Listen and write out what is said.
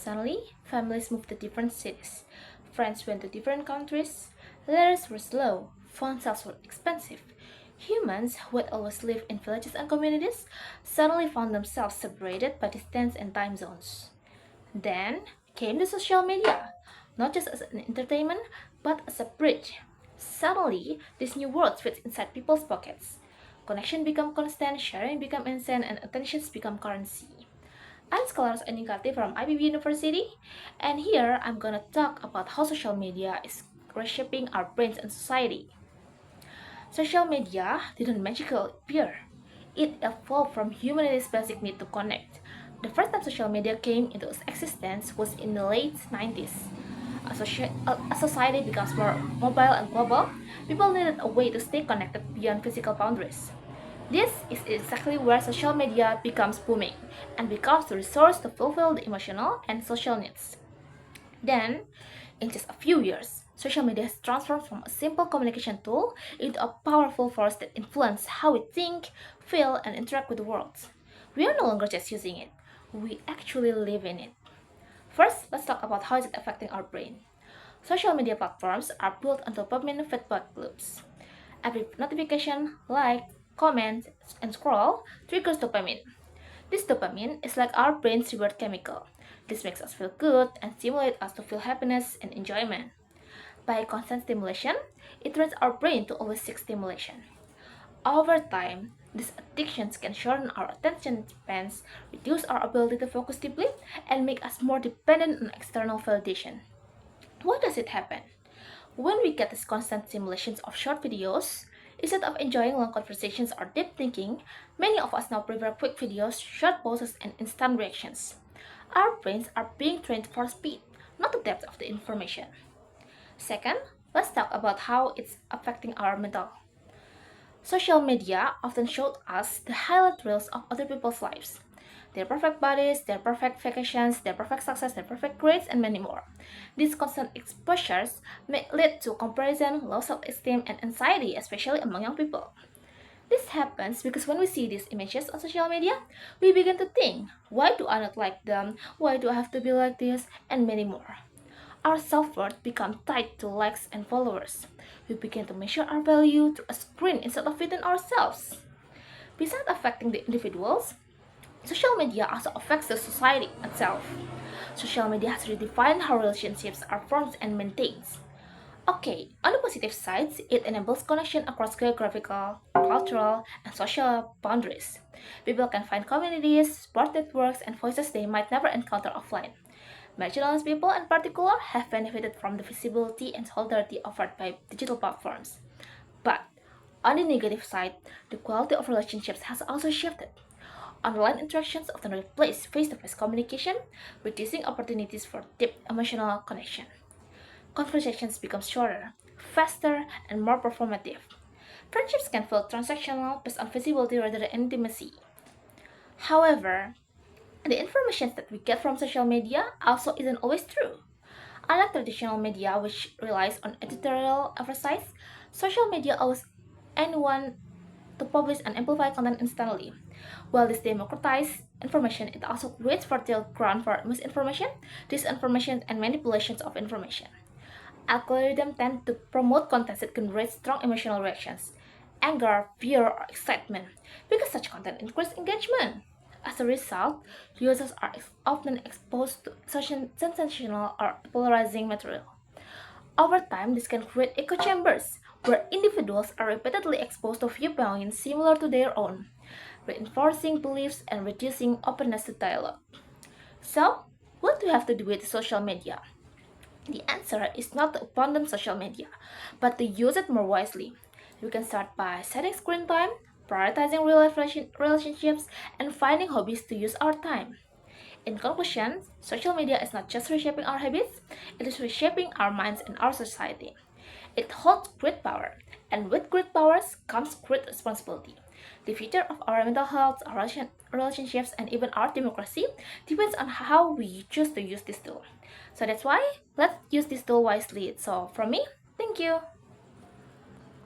Suddenly, families moved to different cities. Friends went to different countries. Letters were slow. Phone cells were expensive. Humans who had always lived in villages and communities suddenly found themselves separated by distance and time zones. Then came the social media, not just as an entertainment, but as a bridge. Suddenly, this new world fits inside people's pockets. Connection become constant, sharing become instant, and attentions become currency. I'm Scholar Anikati from IPB University, and here I'm gonna talk about how social media is reshaping our brains and society. Social media didn't magically appear. It evolved from humanity's basic need to connect. The first time social media came into existence was in the late 90s. As society becomes more mobile and global, people needed a way to stay connected beyond physical boundaries. This is exactly where social media becomes booming and becomes the resource to fulfill the emotional and social needs. Then, in just a few years, social media has transformed from a simple communication tool into a powerful force that influences how we think, feel, and interact with the world. We are no longer just using it, we actually live in it. First, let's talk about how is it affecting our brain. Social media platforms are built on dopamine feedback loops. Every notification, like, comment, and scroll triggers dopamine. This dopamine is like our brain's reward chemical. This makes us feel good and stimulates us to feel happiness and enjoyment. By constant stimulation, it trains our brain to always seek stimulation. Over time, these addictions can shorten our attention spans, reduce our ability to focus deeply, and make us more dependent on external validation. Why does it happen? When we get these constant stimulations of short videos, instead of enjoying long conversations or deep thinking, many of us now prefer quick videos, short pauses, and instant reactions. Our brains are being trained for speed, not the depth of the information. Second, let's talk about how it's affecting our mental. Social media often showed us the highlight reels of other people's lives. Their perfect bodies, their perfect vacations, their perfect success, their perfect grades, and many more. These constant exposures may lead to comparison, low self-esteem, and anxiety, especially among young people. This happens because when we see these images on social media, we begin to think, why do I not like them? Why do I have to be like this? And many more. Our self-worth becomes tied to likes and followers. We begin to measure our value through a screen instead of within ourselves. Besides affecting the individuals, social media also affects the society itself. Social media has redefined how relationships are formed and maintained. Okay, on the positive sides, it enables connection across geographical, cultural, and social boundaries. People can find communities, support networks, and voices they might never encounter offline. Marginalized people, in particular, have benefited from the visibility and solidarity offered by digital platforms. But on the negative side, the quality of relationships has also shifted. Online interactions often replace face to face communication, reducing opportunities for deep emotional connection. Conversations become shorter, faster, and more performative. Friendships can feel transactional based on visibility rather than intimacy. However, the information that we get from social media also isn't always true. Unlike traditional media, which relies on editorial oversight, social media allows anyone to publish and amplify content instantly. While this democratizes information, it also creates fertile ground for misinformation, disinformation, and manipulations of information. Algorithms tend to promote content that generate strong emotional reactions, anger, fear, or excitement, because such content increases engagement. As a result, users are often exposed to sensational or polarizing material. Over time, this can create echo chambers, where individuals are repeatedly exposed to viewpoints similar to their own, reinforcing beliefs and reducing openness to dialogue. So, what do we have to do with social media? The answer is not to abandon social media, but to use it more wisely. We can start by setting screen time, prioritizing real life relationships, and finding hobbies to use our time. In conclusion, social media is not just reshaping our habits, it is reshaping our minds and our society. It holds great power, and with great powers comes great responsibility. The future of our mental health, our relationships, and even our democracy depends on how we choose to use this tool. So that's why let's use this tool wisely. So from me, thank you.